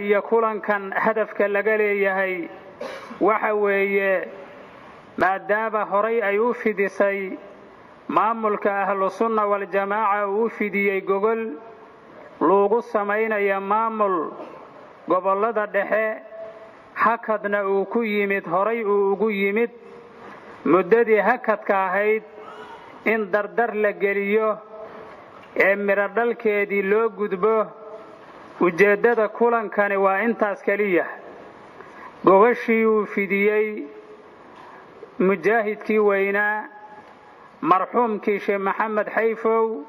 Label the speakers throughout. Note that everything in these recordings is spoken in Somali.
Speaker 1: iyo kulankan hadafka laga leeyahay waxa weeye maadaama horay ay u fidisay maamulka Ahlus Sunnah wal Jamaaca uu fidiyay gogol loogu sameeyo maamul gobolada dhexe hakadna uu ku yimid horay uu ugu yimid muddadii hakadka ahayd in dardar la geliyo ee miradhalkeedii loo gudbo ujeedada kulankani waa intaas kaliya gogashii uu fidiyay mujaahidkii weynaa marxuumkii Sheekh Maxamed Xayfow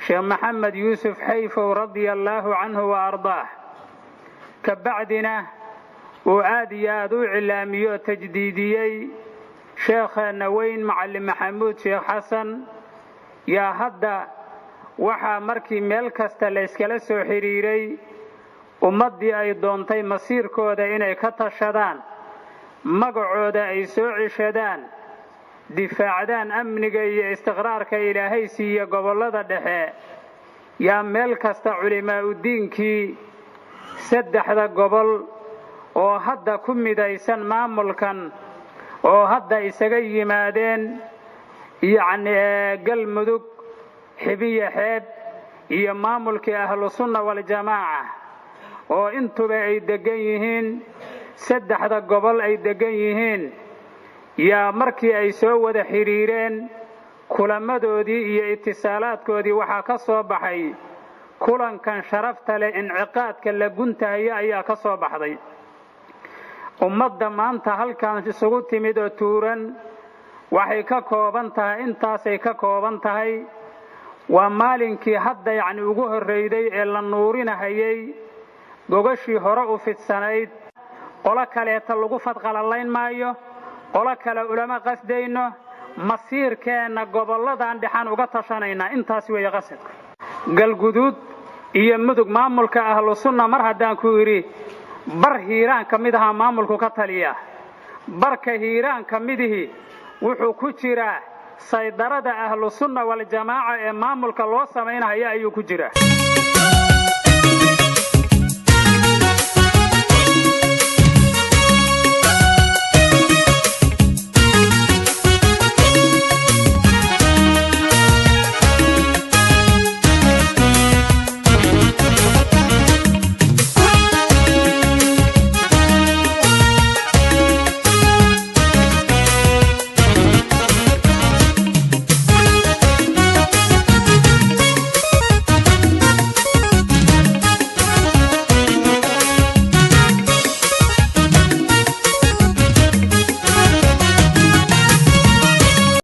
Speaker 1: Sheekh Maxamed Yuusuf Xayfow radiyallahu anhu wa ardaah kabacdina uu aad iyo aad u cilaamiyo tajdiidiyay sheekhana weyn macallin Maxamuud Sheekh Xasan yaa hadda waxa markii meel kasta la iskala soo xiriiray ummadii ay doontay masiirkooda inay ka tashadaan magacooda ay soo cishadaan difaacdaan amniga iyo istiqraarka Ilaahay siiyo gobolada dhexe yaa meel kasta culimaa u diinkii saddexda gobol oo hadda ku midaysan maamulkan oo hadda isaga yimaadeen galmudug xibiya xeeb iyo maamulkii Ahlus Sunnah wal Jamaaca oo intuba ay degan yihiin saddexda gobol ay degan yihiin yaa markii ay soo wada xiriireen kulamadoodii iyo ittisaalaadkoodii waxa ka soo baxay kulankan sharafta leh inciqaadka la guntahay ayaa ka soo baxday ummadda maanta halkan isugu timid oo tuuran waxay ka kooban tahay intaasay ka kooban tahay waa maalinkii hadda ugu horreeyay ee la nuurinahayay gogashii hore u fidsanayd qola kaleeta lagu fadqalalayn maayo qola kale ulama qasdayno masiirkeena goboladan dhaxan uga tashanayna intaas way qasadka galguduud iyo mudug maamulka Ahlus Sunnah mar haddaan ku yiri bar hiiraan kamid aha maamulku ka taliya barka hiiraan kamidihi wuxuu ku jiraa saydarada Ahlus Sunnah wal Jamaaca ee maamulka loo sameeyay ayuu ku jiraa